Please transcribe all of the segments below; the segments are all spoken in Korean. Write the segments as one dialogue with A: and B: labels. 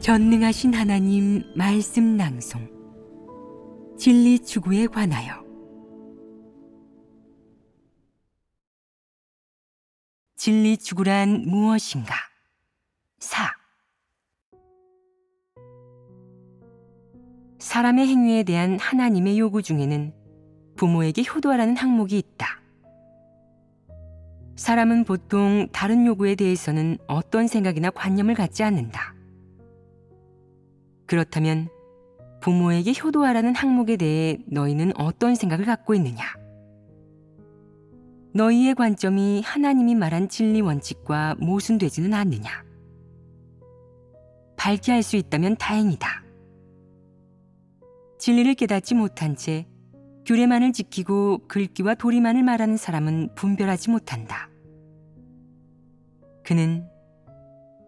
A: 전능하신 하나님 말씀 낭송 진리 추구에 관하여 진리 추구란 무엇인가? 4. 사람의 행위에 대한 하나님의 요구 중에는 부모에게 효도하라는 항목이 있다. 사람은 보통 다른 요구에 대해서는 어떤 생각이나 관념을 갖지 않는다. 그렇다면 부모에게 효도하라는 항목에 대해 너희는 어떤 생각을 갖고 있느냐? 너희의 관점이 하나님이 말한 진리 원칙과 모순되지는 않느냐? 밝게 할 수 있다면 다행이다. 진리를 깨닫지 못한 채 규례만을 지키고 글귀와 도리만을 말하는 사람은 분별하지 못한다. 그는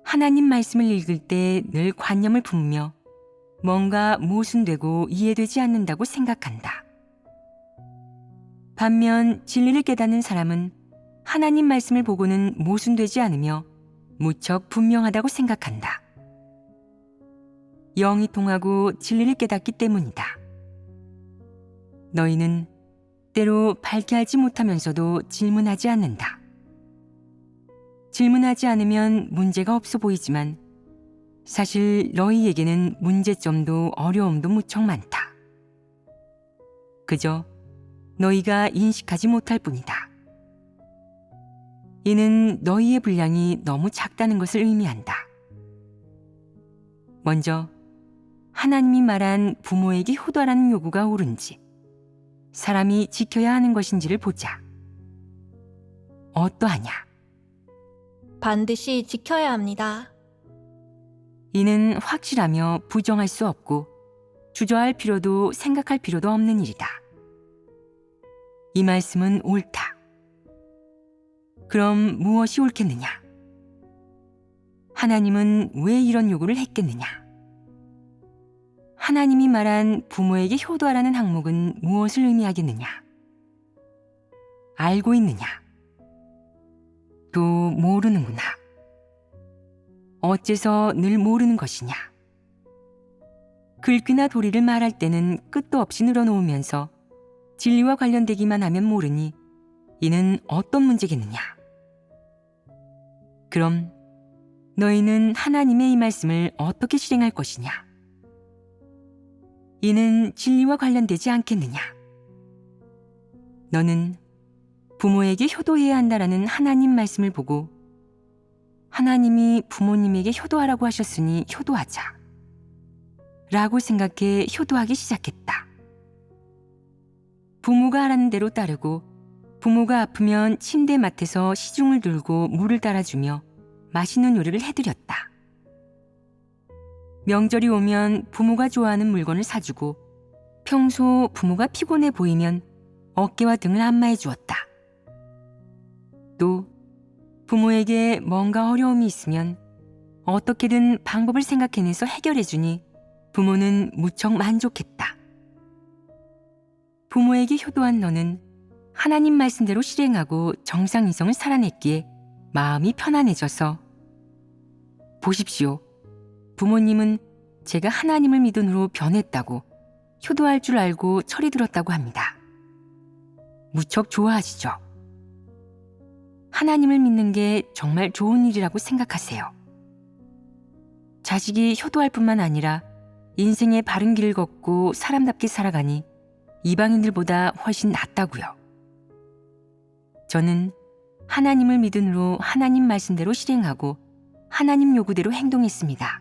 A: 하나님 말씀을 읽을 때 늘 관념을 품으며 뭔가 모순되고 이해되지 않는다고 생각한다. 반면 진리를 깨닫는 사람은 하나님 말씀을 보고는 모순되지 않으며 무척 분명하다고 생각한다. 영이 통하고 진리를 깨닫기 때문이다. 너희는 때로 밝게 알지 못하면서도 질문하지 않는다. 질문하지 않으면 문제가 없어 보이지만 사실 너희에게는 문제점도 어려움도 무척 많다. 그저 너희가 인식하지 못할 뿐이다. 이는 너희의 분량이 너무 작다는 것을 의미한다. 먼저 하나님이 말한 부모에게 효도하라는 요구가 옳은지, 사람이 지켜야 하는 것인지를 보자. 어떠하냐?
B: 반드시 지켜야 합니다.
A: 이는 확실하며 부정할 수 없고 주저할 필요도 생각할 필요도 없는 일이다. 이 말씀은 옳다. 그럼 무엇이 옳겠느냐? 하나님은 왜 이런 요구를 했겠느냐? 하나님이 말한 부모에게 효도하라는 항목은 무엇을 의미하겠느냐? 알고 있느냐? 또 모르는구나. 어째서 늘 모르는 것이냐? 글귀나 도리를 말할 때는 끝도 없이 늘어놓으면서 진리와 관련되기만 하면 모르니 이는 어떤 문제겠느냐? 그럼 너희는 하나님의 이 말씀을 어떻게 실행할 것이냐? 이는 진리와 관련되지 않겠느냐? 너는 부모에게 효도해야 한다라는 하나님 말씀을 보고 하나님이 부모님에게 효도하라고 하셨으니 효도하자 라고 생각해 효도하기 시작했다. 부모가 하라는 대로 따르고 부모가 아프면 침대 맡에서 시중을 들고 물을 따라주며 맛있는 요리를 해드렸다. 명절이 오면 부모가 좋아하는 물건을 사주고 평소 부모가 피곤해 보이면 어깨와 등을 안마해 주었다. 또 부모에게 뭔가 어려움이 있으면 어떻게든 방법을 생각해내서 해결해주니 부모는 무척 만족했다. 부모에게 효도한 너는 하나님 말씀대로 실행하고 정상이성을 살아냈기에 마음이 편안해져서 보십시오. 부모님은 제가 하나님을 믿은 후로 변했다고 효도할 줄 알고 철이 들었다고 합니다. 무척 좋아하시죠? 하나님을 믿는 게 정말 좋은 일이라고 생각하세요. 자식이 효도할 뿐만 아니라 인생의 바른 길을 걷고 사람답게 살아가니 이방인들보다 훨씬 낫다고요. 저는 하나님을 믿은 후로 하나님 말씀대로 실행하고 하나님 요구대로 행동했습니다.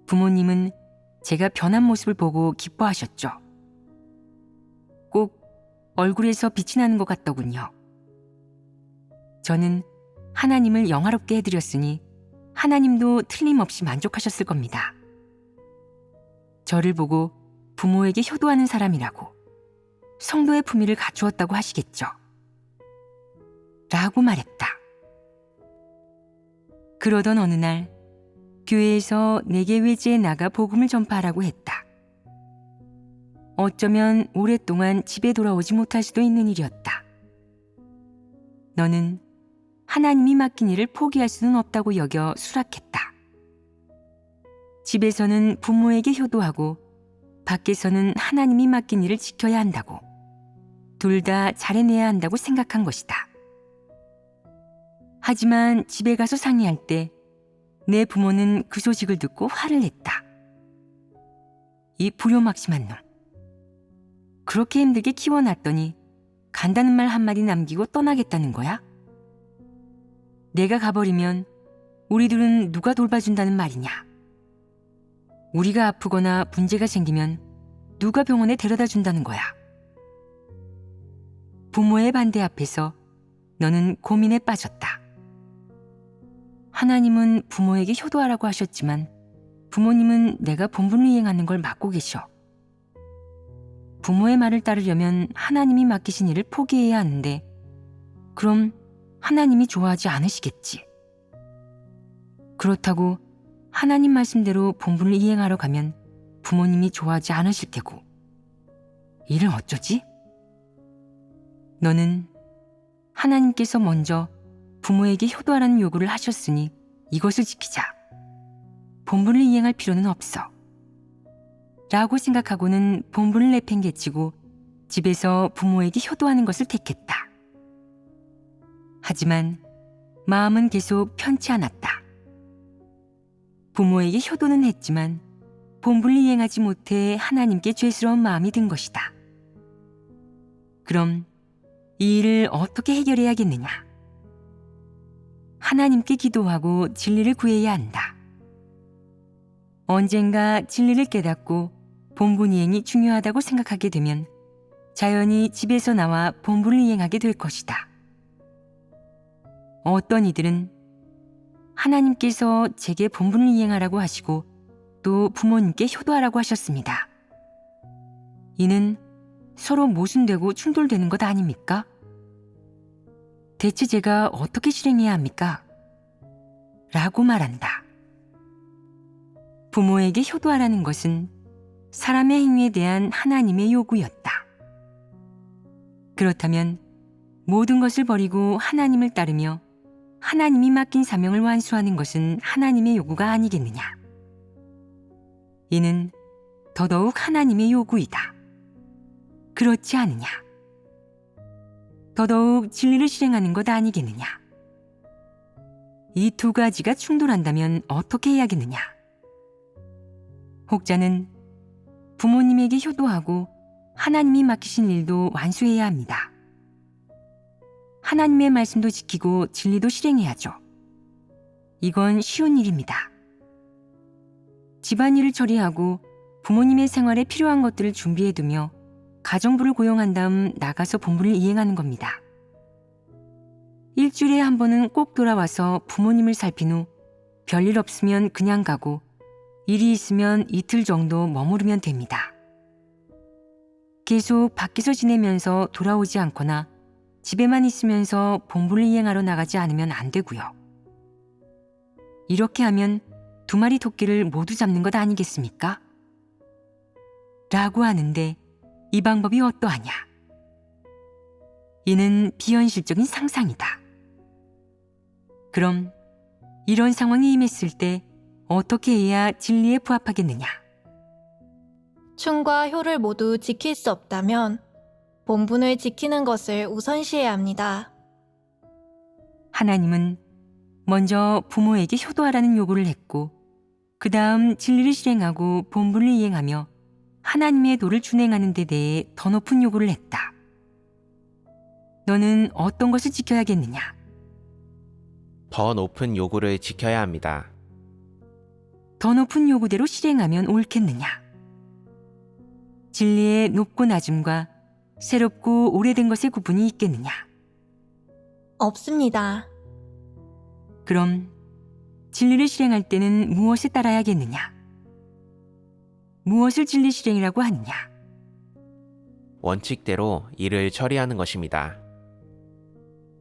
A: 부모님은 제가 변한 모습을 보고 기뻐하셨죠. 꼭 얼굴에서 빛이 나는 것 같더군요. 저는 하나님을 영화롭게 해드렸으니 하나님도 틀림없이 만족하셨을 겁니다. 저를 보고 부모에게 효도하는 사람이라고 성도의 품위를 갖추었다고 하시겠죠. 라고 말했다. 그러던 어느 날 교회에서 내게 외지에 나가 복음을 전파하라고 했다. 어쩌면 오랫동안 집에 돌아오지 못할 수도 있는 일이었다. 너는 하나님이 맡긴 일을 포기할 수는 없다고 여겨 수락했다. 집에서는 부모에게 효도하고 밖에서는 하나님이 맡긴 일을 지켜야 한다고, 둘 다 잘해내야 한다고 생각한 것이다. 하지만 집에 가서 상의할 때 내 부모는 그 소식을 듣고 화를 냈다. 이 불효막심한 놈. 그렇게 힘들게 키워놨더니 간다는 말 한마디 남기고 떠나겠다는 거야? 내가 가버리면 우리 둘은 누가 돌봐준다는 말이냐? 우리가 아프거나 문제가 생기면 누가 병원에 데려다 준다는 거야? 부모의 반대 앞에서 너는 고민에 빠졌다. 하나님은 부모에게 효도하라고 하셨지만 부모님은 내가 본분을 이행하는 걸 막고 계셔. 부모의 말을 따르려면 하나님이 맡기신 일을 포기해야 하는데 그럼 하나님이 좋아하지 않으시겠지. 그렇다고 하나님 말씀대로 본분을 이행하러 가면 부모님이 좋아하지 않으실 테고. 이를 어쩌지? 너는 하나님께서 먼저 부모에게 효도하라는 요구를 하셨으니 이것을 지키자. 본분을 이행할 필요는 없어. 라고 생각하고는 본분을 내팽개치고 집에서 부모에게 효도하는 것을 택했다. 하지만 마음은 계속 편치 않았다. 부모에게 효도는 했지만 본분을 이행하지 못해 하나님께 죄스러운 마음이 든 것이다. 그럼 이 일을 어떻게 해결해야겠느냐? 하나님께 기도하고 진리를 구해야 한다. 언젠가 진리를 깨닫고 본분 이행이 중요하다고 생각하게 되면 자연히 집에서 나와 본분을 이행하게 될 것이다. 어떤 이들은 하나님께서 제게 본분을 이행하라고 하시고 또 부모님께 효도하라고 하셨습니다. 이는 서로 모순되고 충돌되는 것 아닙니까? 대체 제가 어떻게 실행해야 합니까? 라고 말한다. 부모에게 효도하라는 것은 사람의 행위에 대한 하나님의 요구였다. 그렇다면 모든 것을 버리고 하나님을 따르며 하나님이 맡긴 사명을 완수하는 것은 하나님의 요구가 아니겠느냐? 이는 더더욱 하나님의 요구이다. 그렇지 않느냐? 더더욱 진리를 실행하는 것 아니겠느냐? 이 두 가지가 충돌한다면 어떻게 해야겠느냐? 혹자는 부모님에게 효도하고 하나님이 맡기신 일도 완수해야 합니다. 하나님의 말씀도 지키고 진리도 실행해야죠. 이건 쉬운 일입니다. 집안일을 처리하고 부모님의 생활에 필요한 것들을 준비해두며 가정부를 고용한 다음 나가서 본분을 이행하는 겁니다. 일주일에 한 번은 꼭 돌아와서 부모님을 살핀 후 별일 없으면 그냥 가고 일이 있으면 이틀 정도 머무르면 됩니다. 계속 밖에서 지내면서 돌아오지 않거나 집에만 있으면서 본분을 이행하러 나가지 않으면 안 되고요. 이렇게 하면 두 마리 토끼를 모두 잡는 것 아니겠습니까? 라고 하는데 이 방법이 어떠하냐? 이는 비현실적인 상상이다. 그럼 이런 상황이 임했을 때 어떻게 해야 진리에 부합하겠느냐?
B: 충과 효를 모두 지킬 수 없다면 본분을 지키는 것을 우선시해야 합니다.
A: 하나님은 먼저 부모에게 효도하라는 요구를 했고 그 다음 진리를 실행하고 본분을 이행하며 하나님의 도를 준행하는 데 대해 더 높은 요구를 했다. 너는 어떤 것을 지켜야겠느냐?
C: 더 높은 요구를 지켜야 합니다.
A: 더 높은 요구대로 실행하면 옳겠느냐? 진리의 높고 낮음과 새롭고 오래된 것의 구분이 있겠느냐?
B: 없습니다.
A: 그럼 진리를 실행할 때는 무엇에 따라야겠느냐? 무엇을 진리 실행이라고 하느냐?
C: 원칙대로 일을 처리하는 것입니다.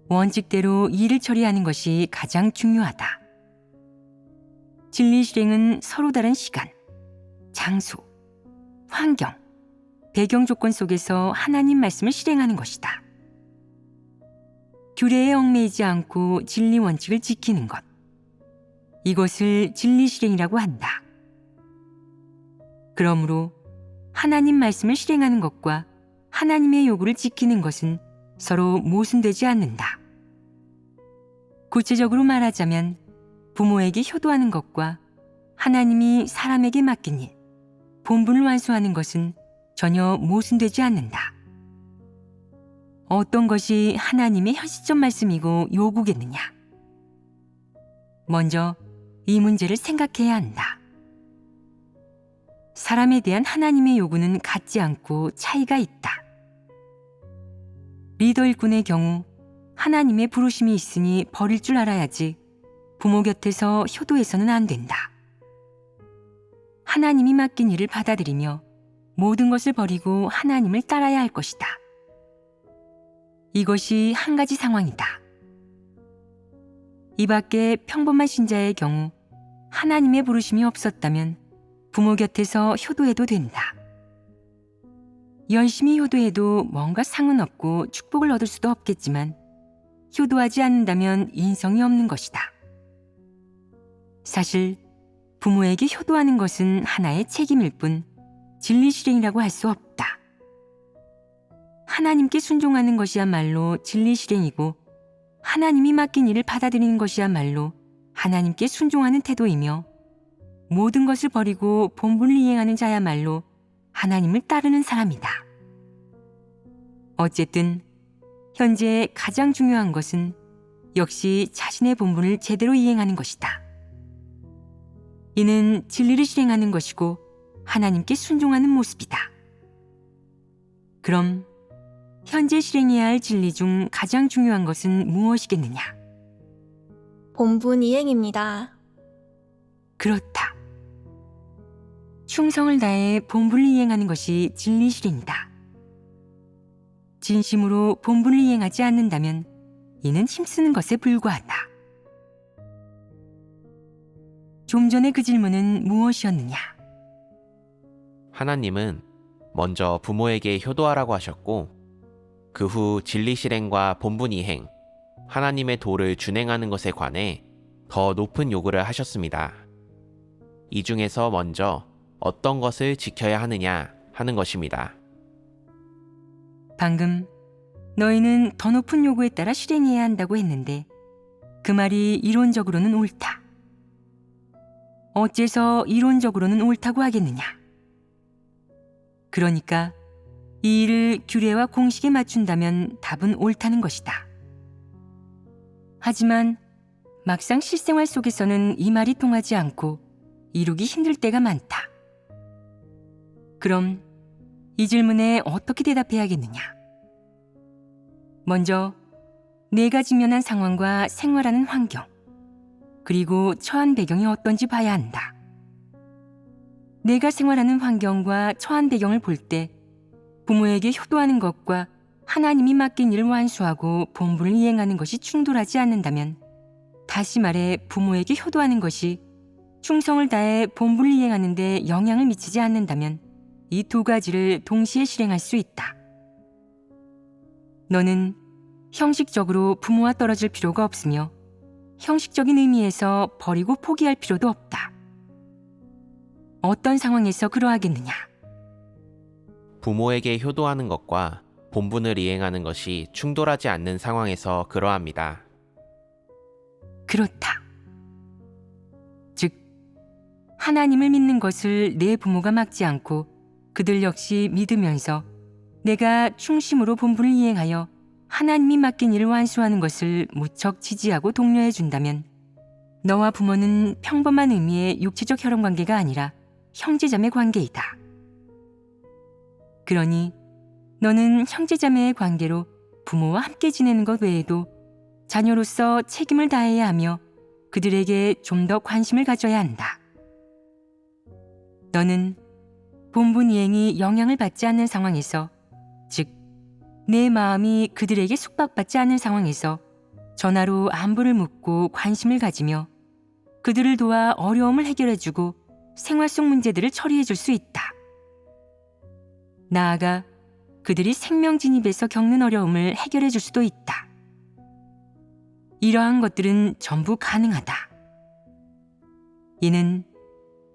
A: 원칙대로 일을 처리하는 것이 가장 중요하다. 진리 실행은 서로 다른 시간, 장소, 환경, 배경 조건 속에서 하나님 말씀을 실행하는 것이다. 규례에 얽매이지 않고 진리 원칙을 지키는 것. 이것을 진리 실행이라고 한다. 그러므로 하나님 말씀을 실행하는 것과 하나님의 요구를 지키는 것은 서로 모순되지 않는다. 구체적으로 말하자면 부모에게 효도하는 것과 하나님이 사람에게 맡긴 일, 본분을 완수하는 것은 전혀 모순되지 않는다. 어떤 것이 하나님의 현시적 말씀이고 요구겠느냐? 먼저 이 문제를 생각해야 한다. 사람에 대한 하나님의 요구는 같지 않고 차이가 있다. 리더 일꾼의 경우 하나님의 부르심이 있으니 버릴 줄 알아야지 부모 곁에서 효도해서는 안 된다. 하나님이 맡긴 일을 받아들이며 모든 것을 버리고 하나님을 따라야 할 것이다. 이것이 한 가지 상황이다. 이 밖에 평범한 신자의 경우 하나님의 부르심이 없었다면 부모 곁에서 효도해도 된다. 열심히 효도해도 뭔가 상은 없고 축복을 얻을 수도 없겠지만 효도하지 않는다면 인성이 없는 것이다. 사실 부모에게 효도하는 것은 하나의 책임일 뿐 진리 실행이라고 할 수 없다. 하나님께 순종하는 것이야말로 진리 실행이고 하나님이 맡긴 일을 받아들이는 것이야말로 하나님께 순종하는 태도이며 모든 것을 버리고 본분을 이행하는 자야말로 하나님을 따르는 사람이다. 어쨌든 현재 가장 중요한 것은 역시 자신의 본분을 제대로 이행하는 것이다. 이는 진리를 실행하는 것이고 하나님께 순종하는 모습이다. 그럼 현재 실행해야 할 진리 중 가장 중요한 것은 무엇이겠느냐?
B: 본분 이행입니다.
A: 그렇다. 충성을 다해 본분을 이행하는 것이 진리 실행이다. 진심으로 본분을 이행하지 않는다면 이는 힘쓰는 것에 불과하다. 좀 전에 그 질문은 무엇이었느냐?
C: 하나님은 먼저 부모에게 효도하라고 하셨고 그 후 진리 실행과 본분 이행, 하나님의 도를 준행하는 것에 관해 더 높은 요구를 하셨습니다. 이 중에서 먼저 어떤 것을 지켜야 하느냐 하는 것입니다.
A: 방금 너희는 더 높은 요구에 따라 실행해야 한다고 했는데 그 말이 이론적으로는 옳다. 어째서 이론적으로는 옳다고 하겠느냐? 그러니까 이 일을 규례와 공식에 맞춘다면 답은 옳다는 것이다. 하지만 막상 실생활 속에서는 이 말이 통하지 않고 이루기 힘들 때가 많다. 그럼 이 질문에 어떻게 대답해야겠느냐? 먼저 내가 직면한 상황과 생활하는 환경, 그리고 처한 배경이 어떤지 봐야 한다. 내가 생활하는 환경과 처한 배경을 볼 때 부모에게 효도하는 것과 하나님이 맡긴 일을 완수하고 본분을 이행하는 것이 충돌하지 않는다면, 다시 말해 부모에게 효도하는 것이 충성을 다해 본분을 이행하는 데 영향을 미치지 않는다면 이 두 가지를 동시에 실행할 수 있다. 너는 형식적으로 부모와 떨어질 필요가 없으며 형식적인 의미에서 버리고 포기할 필요도 없다. 어떤 상황에서 그러하겠느냐?
C: 부모에게 효도하는 것과 본분을 이행하는 것이 충돌하지 않는 상황에서 그러합니다.
A: 그렇다. 즉, 하나님을 믿는 것을 내 부모가 막지 않고 그들 역시 믿으면서 내가 충심으로 본분을 이행하여 하나님이 맡긴 일을 완수하는 것을 무척 지지하고 독려해 준다면 너와 부모는 평범한 의미의 육체적 혈연 관계가 아니라 형제자매 관계이다. 그러니 너는 형제자매의 관계로 부모와 함께 지내는 것 외에도 자녀로서 책임을 다해야 하며 그들에게 좀 더 관심을 가져야 한다. 너는 본분 이행이 영향을 받지 않는 상황에서, 즉 내 마음이 그들에게 속박받지 않는 상황에서 전화로 안부를 묻고 관심을 가지며 그들을 도와 어려움을 해결해주고 생활 속 문제들을 처리해줄 수 있다. 나아가 그들이 생명 진입에서 겪는 어려움을 해결해줄 수도 있다. 이러한 것들은 전부 가능하다. 이는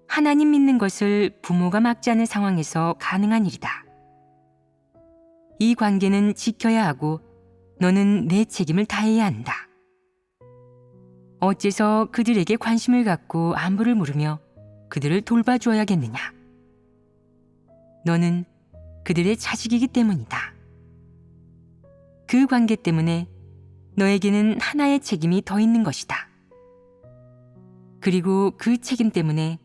A: 하나님 믿는 것을 부모가 막지 않은 상황에서 가능한 일이다. 이 관계는 지켜야 하고 너는 내 책임을 다해야 한다. 어째서 그들에게 관심을 갖고 안부를 물으며 그들을 돌봐주어야겠느냐? 너는 그들의 자식이기 때문이다. 그 관계 때문에 너에게는 하나의 책임이 더 있는 것이다. 그리고 그 책임 때문에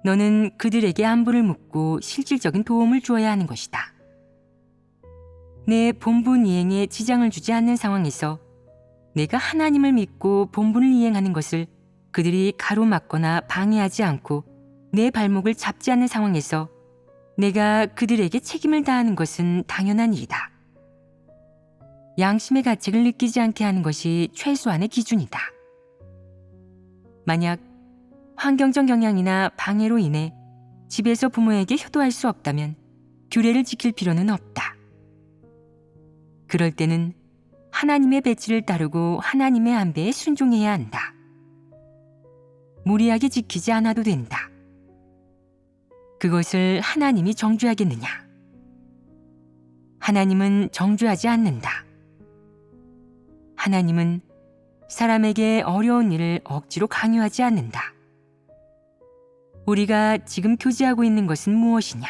A: 너는 그들에게 안부를 묻고 실질적인 도움을 주어야 하는 것이다. 내 본분 이행에 지장을 주지 않는 상황에서 내가 하나님을 믿고 본분을 이행하는 것을 그들이 가로막거나 방해하지 않고 내 발목을 잡지 않는 상황에서 내가 그들에게 책임을 다하는 것은 당연한 일이다. 양심의 가책을 느끼지 않게 하는 것이 최소한의 기준이다. 만약 환경적 영향이나 방해로 인해 집에서 부모에게 효도할 수 없다면 규례를 지킬 필요는 없다. 그럴 때는 하나님의 배치를 따르고 하나님의 안배에 순종해야 한다. 무리하게 지키지 않아도 된다. 그것을 하나님이 정죄하겠느냐? 하나님은 정죄하지 않는다. 하나님은 사람에게 어려운 일을 억지로 강요하지 않는다. 우리가 지금 교제하고 있는 것은 무엇이냐?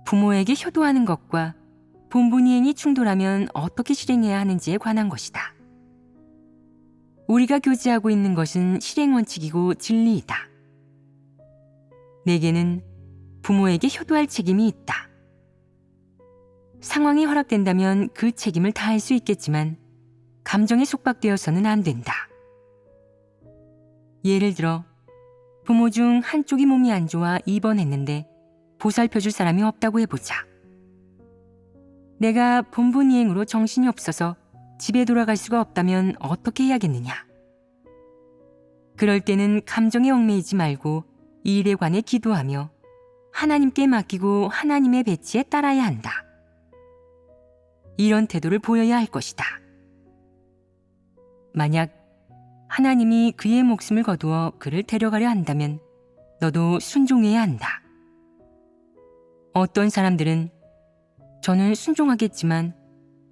A: 부모에게 효도하는 것과 본분 이행이 충돌하면 어떻게 실행해야 하는지에 관한 것이다. 우리가 교제하고 있는 것은 실행 원칙이고 진리이다. 내게는 부모에게 효도할 책임이 있다. 상황이 허락된다면 그 책임을 다할 수 있겠지만 감정에 속박되어서는 안 된다. 예를 들어 부모 중 한쪽이 몸이 안 좋아 입원했는데 보살펴줄 사람이 없다고 해보자. 내가 본분 이행으로 정신이 없어서 집에 돌아갈 수가 없다면 어떻게 해야겠느냐? 그럴 때는 감정에 얽매이지 말고 이 일에 관해 기도하며 하나님께 맡기고 하나님의 배치에 따라야 한다. 이런 태도를 보여야 할 것이다. 만약 하나님이 그의 목숨을 거두어 그를 데려가려 한다면 너도 순종해야 한다. 어떤 사람들은 저는 순종하겠지만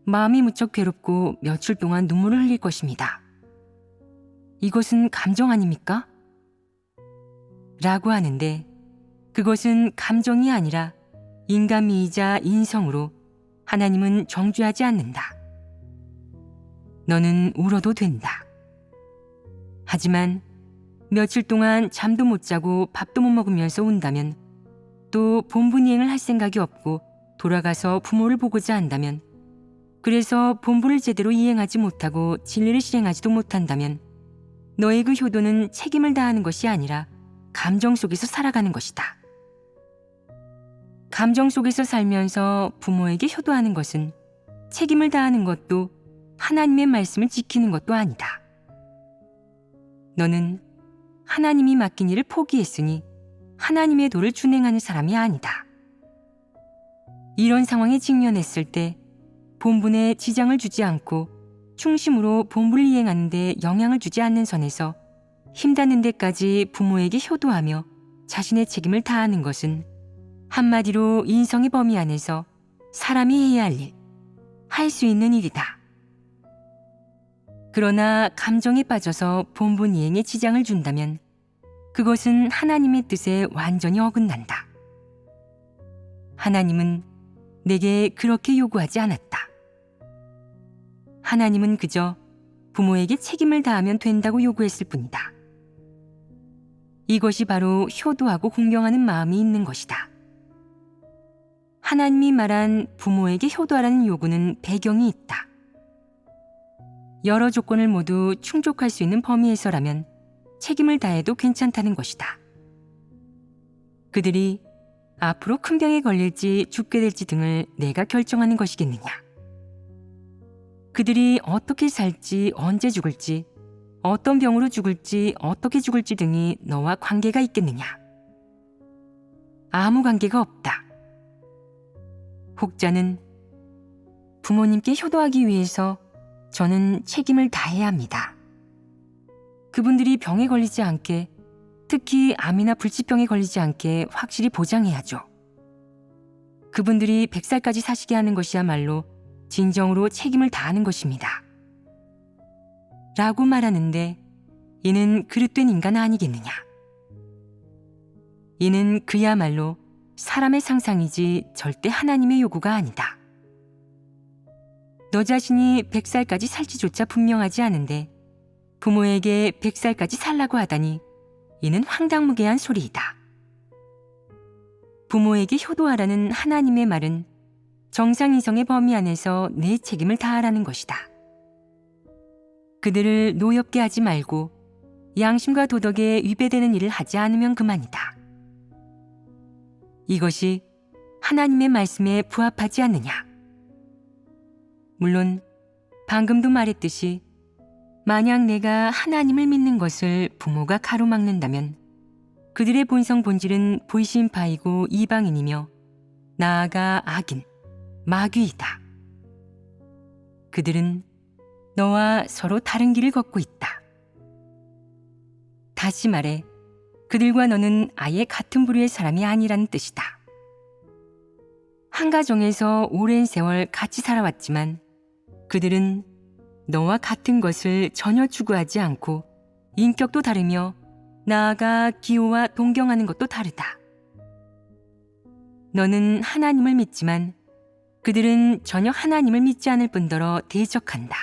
A: 마음이 무척 괴롭고 며칠 동안 눈물을 흘릴 것입니다. 이것은 감정 아닙니까? 라고 하는데 그것은 감정이 아니라 인간미이자 인성으로 하나님은 정죄하지 않는다. 너는 울어도 된다. 하지만 며칠 동안 잠도 못 자고 밥도 못 먹으면서 운다면 또 본분 이행을 할 생각이 없고 돌아가서 부모를 보고자 한다면 그래서 본분을 제대로 이행하지 못하고 진리를 실행하지도 못한다면 너의 그 효도는 책임을 다하는 것이 아니라 감정 속에서 살아가는 것이다. 감정 속에서 살면서 부모에게 효도하는 것은 책임을 다하는 것도 하나님의 말씀을 지키는 것도 아니다. 너는 하나님이 맡긴 일을 포기했으니 하나님의 도를 준행하는 사람이 아니다. 이런 상황에 직면했을 때 본분에 지장을 주지 않고 충심으로 본분을 이행하는 데 영향을 주지 않는 선에서 힘닿는 데까지 부모에게 효도하며 자신의 책임을 다하는 것은 한마디로 인성의 범위 안에서 사람이 해야 할 일, 할 수 있는 일이다. 그러나 감정에 빠져서 본분 이행에 지장을 준다면 그것은 하나님의 뜻에 완전히 어긋난다. 하나님은 내게 그렇게 요구하지 않았다. 하나님은 그저 부모에게 책임을 다하면 된다고 요구했을 뿐이다. 이것이 바로 효도하고 공경하는 마음이 있는 것이다. 하나님이 말한 부모에게 효도하라는 요구는 배경이 있다. 여러 조건을 모두 충족할 수 있는 범위에서라면 책임을 다해도 괜찮다는 것이다. 그들이 앞으로 큰 병에 걸릴지 죽게 될지 등을 내가 결정하는 것이겠느냐. 그들이 어떻게 살지, 언제 죽을지, 어떤 병으로 죽을지, 어떻게 죽을지 등이 너와 관계가 있겠느냐. 아무 관계가 없다. 혹자는 부모님께 효도하기 위해서 저는 책임을 다해야 합니다. 그분들이 병에 걸리지 않게 특히 암이나 불치병에 걸리지 않게 확실히 보장해야죠. 그분들이 100살까지 사시게 하는 것이야말로 진정으로 책임을 다하는 것입니다. 라고 말하는데 이는 그릇된 인간 아니겠느냐. 이는 그야말로 사람의 상상이지 절대 하나님의 요구가 아니다. 너 자신이 100살까지 살지조차 분명하지 않은데 부모에게 100살까지 살라고 하다니 이는 황당무계한 소리이다. 부모에게 효도하라는 하나님의 말은 정상이성의 범위 안에서 내 책임을 다하라는 것이다. 그들을 노엽게 하지 말고 양심과 도덕에 위배되는 일을 하지 않으면 그만이다. 이것이 하나님의 말씀에 부합하지 않느냐. 물론 방금도 말했듯이 만약 내가 하나님을 믿는 것을 부모가 가로막는다면 그들의 본성 본질은 불신파이고 이방인이며 나아가 악인, 마귀이다. 그들은 너와 서로 다른 길을 걷고 있다. 다시 말해 그들과 너는 아예 같은 부류의 사람이 아니라는 뜻이다. 한 가정에서 오랜 세월 같이 살아왔지만 그들은 너와 같은 것을 전혀 추구하지 않고 인격도 다르며 나아가 기호와 동경하는 것도 다르다. 너는 하나님을 믿지만 그들은 전혀 하나님을 믿지 않을 뿐더러 대적한다.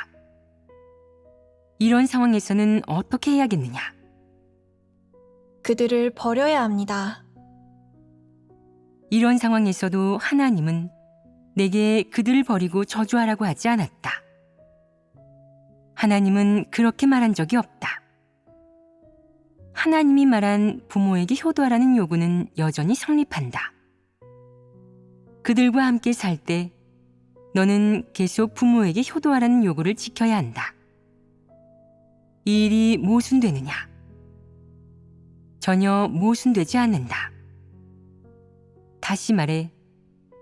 A: 이런 상황에서는 어떻게 해야겠느냐?
B: 그들을 버려야 합니다.
A: 이런 상황에서도 하나님은 내게 그들을 버리고 저주하라고 하지 않았다. 하나님은 그렇게 말한 적이 없다. 하나님이 말한 부모에게 효도하라는 요구는 여전히 성립한다. 그들과 함께 살 때 너는 계속 부모에게 효도하라는 요구를 지켜야 한다. 이 일이 모순되느냐? 전혀 모순되지 않는다. 다시 말해,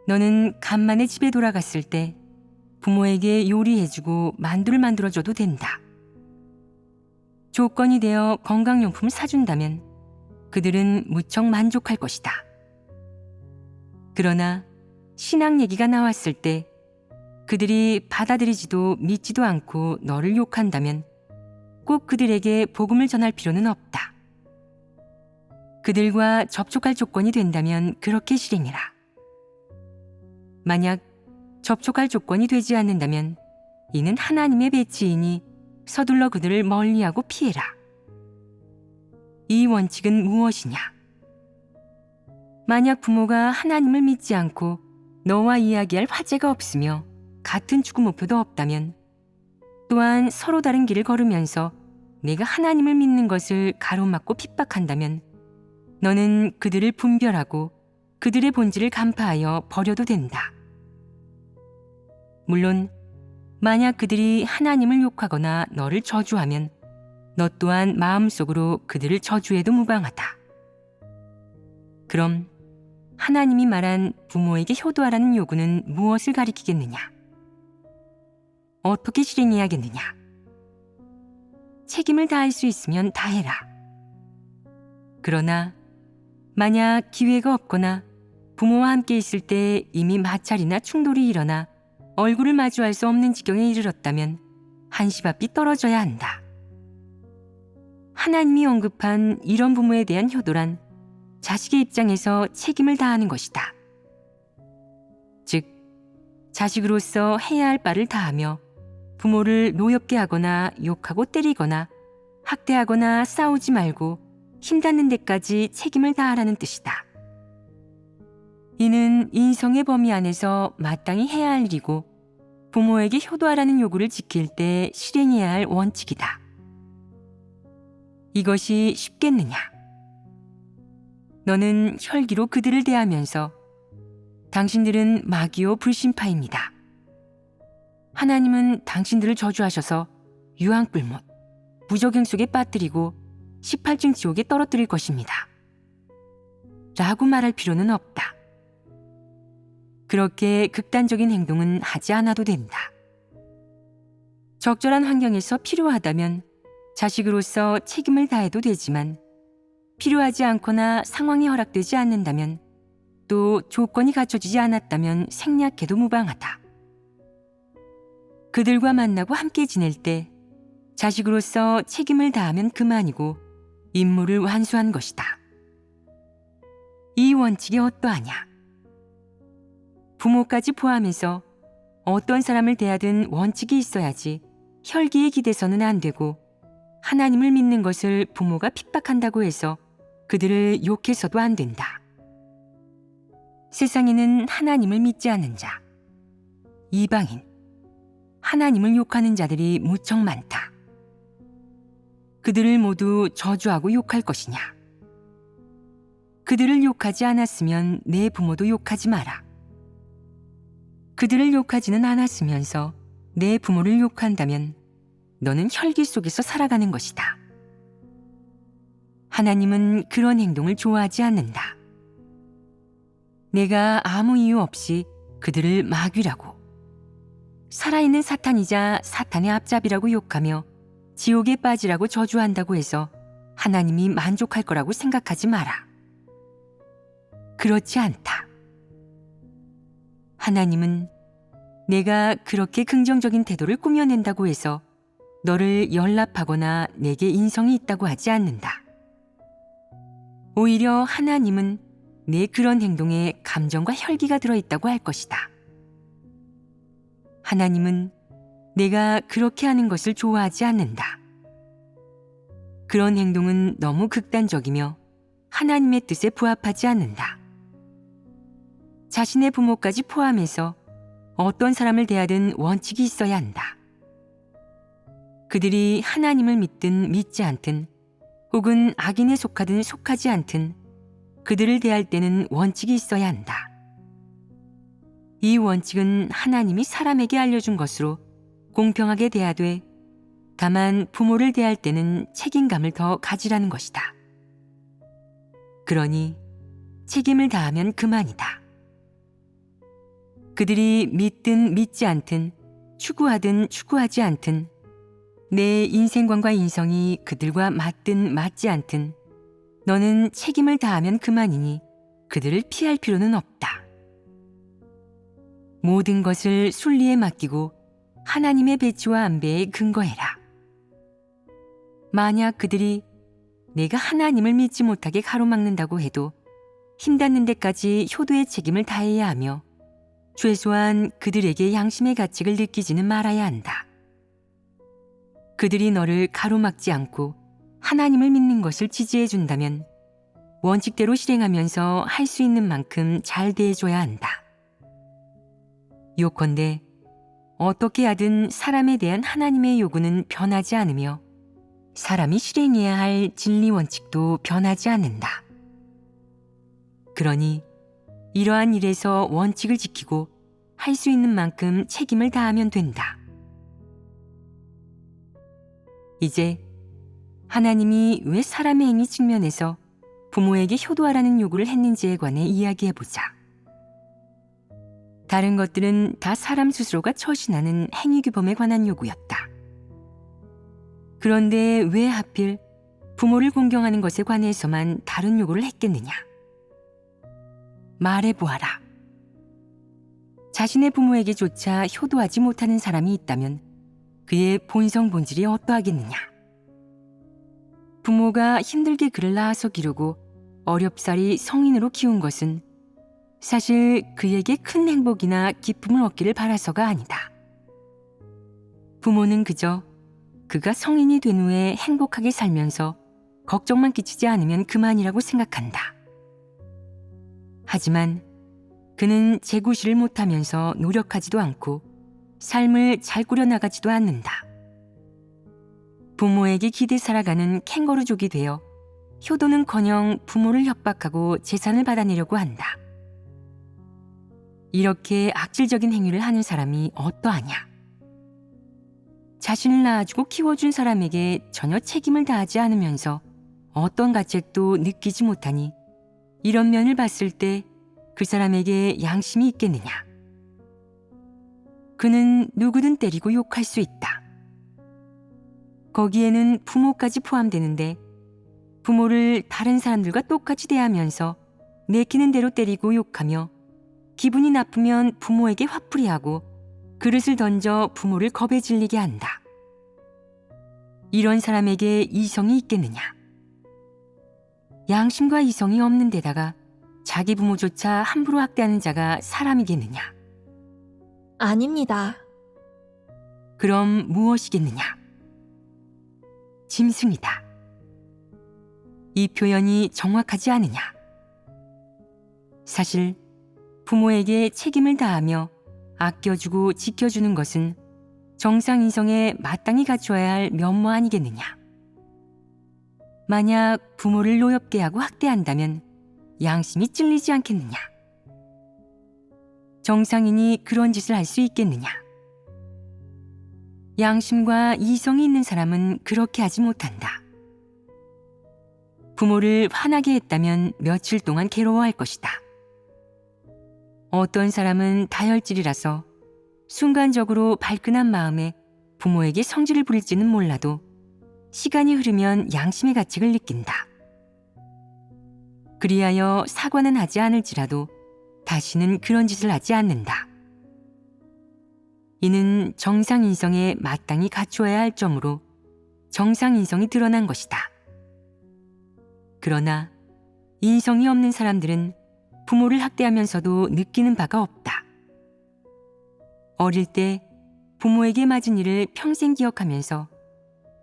A: 너는 간만에 집에 돌아갔을 때 부모에게 요리해주고 만두를 만들어줘도 된다. 조건이 되어 건강용품을 사준다면 그들은 무척 만족할 것이다. 그러나 신앙 얘기가 나왔을 때 그들이 받아들이지도 믿지도 않고 너를 욕한다면 꼭 그들에게 복음을 전할 필요는 없다. 그들과 접촉할 조건이 된다면 그렇게 실행해라. 만약 접촉할 조건이 되지 않는다면 이는 하나님의 배치이니 서둘러 그들을 멀리하고 피해라. 이 원칙은 무엇이냐? 만약 부모가 하나님을 믿지 않고 너와 이야기할 화제가 없으며 같은 추구 목표도 없다면 또한 서로 다른 길을 걸으면서 내가 하나님을 믿는 것을 가로막고 핍박한다면 너는 그들을 분별하고 그들의 본질을 간파하여 버려도 된다. 물론 만약 그들이 하나님을 욕하거나 너를 저주하면 너 또한 마음속으로 그들을 저주해도 무방하다. 그럼 하나님이 말한 부모에게 효도하라는 요구는 무엇을 가리키겠느냐? 어떻게 실행해야겠느냐? 책임을 다할 수 있으면 다해라. 그러나 만약 기회가 없거나 부모와 함께 있을 때 이미 마찰이나 충돌이 일어나 얼굴을 마주할 수 없는 지경에 이르렀다면 한시 앞이 떨어져야 한다. 하나님이 언급한 이런 부모에 대한 효도란 자식의 입장에서 책임을 다하는 것이다. 즉, 자식으로서 해야 할 바를 다하며 부모를 노엽게 하거나 욕하고 때리거나 학대하거나 싸우지 말고 힘닿는 데까지 책임을 다하라는 뜻이다. 이는 인성의 범위 안에서 마땅히 해야 할 일이고 부모에게 효도하라는 요구를 지킬 때 실행해야 할 원칙이다. 이것이 쉽겠느냐? 너는 혈기로 그들을 대하면서 당신들은 마귀요 불신파입니다. 하나님은 당신들을 저주하셔서 유황불못, 무적행 속에 빠뜨리고 18층 지옥에 떨어뜨릴 것입니다. 라고 말할 필요는 없다. 그렇게 극단적인 행동은 하지 않아도 된다. 적절한 환경에서 필요하다면 자식으로서 책임을 다해도 되지만 필요하지 않거나 상황이 허락되지 않는다면, 또 조건이 갖춰지지 않았다면 생략해도 무방하다. 그들과 만나고 함께 지낼 때 자식으로서 책임을 다하면 그만이고 임무를 완수한 것이다. 이 원칙이 어떠하냐? 부모까지 포함해서 어떤 사람을 대하든 원칙이 있어야지 혈기에 기대서는 안 되고, 하나님을 믿는 것을 부모가 핍박한다고 해서 그들을 욕해서도 안 된다. 세상에는 하나님을 믿지 않는 자, 이방인, 하나님을 욕하는 자들이 무척 많다. 그들을 모두 저주하고 욕할 것이냐? 그들을 욕하지 않았으면 내 부모도 욕하지 마라. 그들을 욕하지는 않았으면서 내 부모를 욕한다면 너는 혈기 속에서 살아가는 것이다. 하나님은 그런 행동을 좋아하지 않는다. 내가 아무 이유 없이 그들을 마귀라고, 살아있는 사탄이자 사탄의 앞잡이라고 욕하며 지옥에 빠지라고 저주한다고 해서 하나님이 만족할 거라고 생각하지 마라. 그렇지 않다. 하나님은 내가 그렇게 긍정적인 태도를 꾸며낸다고 해서 너를 연락하거나 내게 인성이 있다고 하지 않는다. 오히려 하나님은 내 그런 행동에 감정과 혈기가 들어있다고 할 것이다. 하나님은 내가 그렇게 하는 것을 좋아하지 않는다. 그런 행동은 너무 극단적이며 하나님의 뜻에 부합하지 않는다. 자신의 부모까지 포함해서 어떤 사람을 대하든 원칙이 있어야 한다. 그들이 하나님을 믿든 믿지 않든, 혹은 악인에 속하든 속하지 않든 그들을 대할 때는 원칙이 있어야 한다. 이 원칙은 하나님이 사람에게 알려준 것으로 공평하게 대하되, 다만 부모를 대할 때는 책임감을 더 가지라는 것이다. 그러니 책임을 다하면 그만이다. 그들이 믿든 믿지 않든, 추구하든 추구하지 않든, 내 인생관과 인성이 그들과 맞든 맞지 않든 너는 책임을 다하면 그만이니 그들을 피할 필요는 없다. 모든 것을 순리에 맡기고 하나님의 배치와 안배에 근거해라. 만약 그들이 내가 하나님을 믿지 못하게 가로막는다고 해도 힘닿는 데까지 효도의 책임을 다해야 하며, 최소한 그들에게 양심의 가책을 느끼지는 말아야 한다. 그들이 너를 가로막지 않고 하나님을 믿는 것을 지지해 준다면 원칙대로 실행하면서 할 수 있는 만큼 잘 대해줘야 한다. 요컨대 어떻게 하든 사람에 대한 하나님의 요구는 변하지 않으며 사람이 실행해야 할 진리 원칙도 변하지 않는다. 그러니 이러한 일에서 원칙을 지키고 할 수 있는 만큼 책임을 다하면 된다. 이제 하나님이 왜 사람의 행위 측면에서 부모에게 효도하라는 요구를 했는지에 관해 이야기해보자. 다른 것들은 다 사람 스스로가 처신하는 행위규범에 관한 요구였다. 그런데 왜 하필 부모를 공경하는 것에 관해서만 다른 요구를 했겠느냐? 말해보아라. 자신의 부모에게조차 효도하지 못하는 사람이 있다면 그의 본성 본질이 어떠하겠느냐? 부모가 힘들게 그를 낳아서 기르고 어렵사리 성인으로 키운 것은 사실 그에게 큰 행복이나 기쁨을 얻기를 바라서가 아니다. 부모는 그저 그가 성인이 된 후에 행복하게 살면서 걱정만 끼치지 않으면 그만이라고 생각한다. 하지만 그는 재구실을 못하면서 노력하지도 않고 삶을 잘 꾸려나가지도 않는다. 부모에게 기대 살아가는 캥거루족이 되어 효도는커녕 부모를 협박하고 재산을 받아내려고 한다. 이렇게 악질적인 행위를 하는 사람이 어떠하냐? 자신을 낳아주고 키워준 사람에게 전혀 책임을 다하지 않으면서 어떤 가책도 느끼지 못하니 이런 면을 봤을 때 그 사람에게 양심이 있겠느냐? 그는 누구든 때리고 욕할 수 있다. 거기에는 부모까지 포함되는데 부모를 다른 사람들과 똑같이 대하면서 내키는 대로 때리고 욕하며 기분이 나쁘면 부모에게 화풀이하고 그릇을 던져 부모를 겁에 질리게 한다. 이런 사람에게 이성이 있겠느냐? 양심과 이성이 없는 데다가 자기 부모조차 함부로 학대하는 자가 사람이겠느냐?
B: 아닙니다.
A: 그럼 무엇이겠느냐? 짐승이다. 이 표현이 정확하지 않으냐? 사실 부모에게 책임을 다하며 아껴주고 지켜주는 것은 정상인성에 마땅히 갖춰야 할 면모 아니겠느냐? 만약 부모를 노엽게 하고 학대한다면 양심이 찔리지 않겠느냐? 정상인이 그런 짓을 할 수 있겠느냐? 양심과 이성이 있는 사람은 그렇게 하지 못한다. 부모를 화나게 했다면 며칠 동안 괴로워할 것이다. 어떤 사람은 다혈질이라서 순간적으로 발끈한 마음에 부모에게 성질을 부릴지는 몰라도 시간이 흐르면 양심의 가책을 느낀다. 그리하여 사과는 하지 않을지라도 다시는 그런 짓을 하지 않는다. 이는 정상인성에 마땅히 갖추어야 할 점으로 정상인성이 드러난 것이다. 그러나 인성이 없는 사람들은 부모를 학대하면서도 느끼는 바가 없다. 어릴 때 부모에게 맞은 일을 평생 기억하면서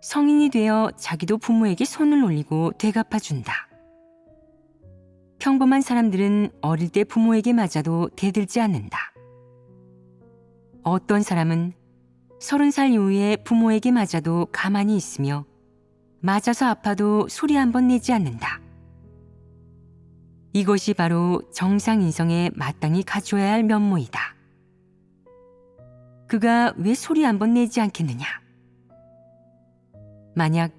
A: 성인이 되어 자기도 부모에게 손을 올리고 되갚아준다. 평범한 사람들은 어릴 때 부모에게 맞아도 대들지 않는다. 어떤 사람은 30살 이후에 부모에게 맞아도 가만히 있으며 맞아서 아파도 소리 한 번 내지 않는다. 이것이 바로 정상인성에 마땅히 갖춰야 할 면모이다. 그가 왜 소리 한 번 내지 않겠느냐? 만약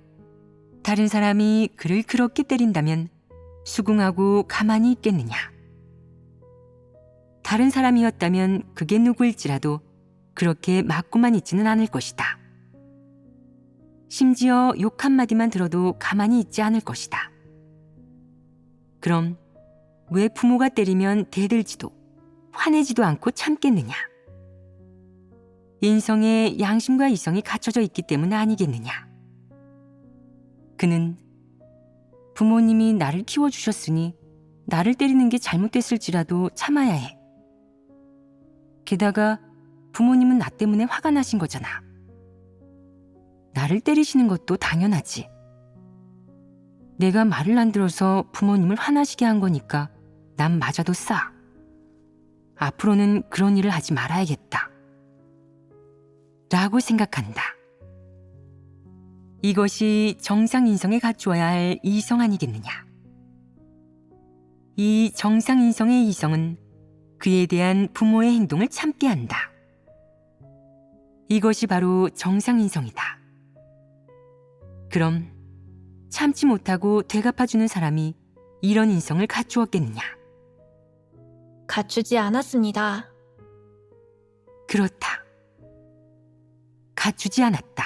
A: 다른 사람이 그를 그렇게 때린다면 수긍하고 가만히 있겠느냐? 다른 사람이었다면 그게 누구일지라도 그렇게 맞고만 있지는 않을 것이다. 심지어 욕 한마디만 들어도 가만히 있지 않을 것이다. 그럼 왜 부모가 때리면 대들지도 화내지도 않고 참겠느냐? 인성에 양심과 이성이 갖춰져 있기 때문 아니겠느냐? 그는 부모님이 나를 키워주셨으니 나를 때리는 게 잘못됐을지라도 참아야 해. 게다가 부모님은 나 때문에 화가 나신 거잖아. 나를 때리시는 것도 당연하지. 내가 말을 안 들어서 부모님을 화나시게 한 거니까 난 맞아도 싸. 앞으로는 그런 일을 하지 말아야겠다. 라고 생각한다. 이것이 정상인성에 갖추어야 할 이성 아니겠느냐. 이 정상인성의 이성은 그에 대한 부모의 행동을 참게 한다. 이것이 바로 정상인성이다. 그럼 참지 못하고 되갚아주는 사람이 이런 인성을 갖추었겠느냐?
B: 갖추지 않았습니다.
A: 그렇다. 갖추지 않았다.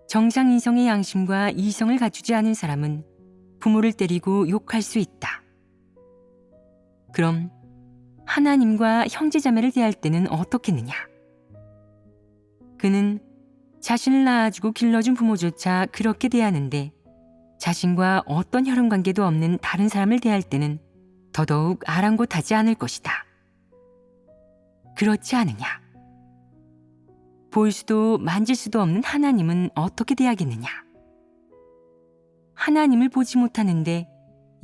A: 정상인성의 양심과 이성을 갖추지 않은 사람은 부모를 때리고 욕할 수 있다. 그럼 하나님과 형제자매를 대할 때는 어떻겠느냐? 그는 자신을 낳아주고 길러준 부모조차 그렇게 대하는데 자신과 어떤 혈연관계도 없는 다른 사람을 대할 때는 더더욱 아랑곳하지 않을 것이다. 그렇지 않으냐? 볼 수도 만질 수도 없는 하나님은 어떻게 대하겠느냐? 하나님을 보지 못하는데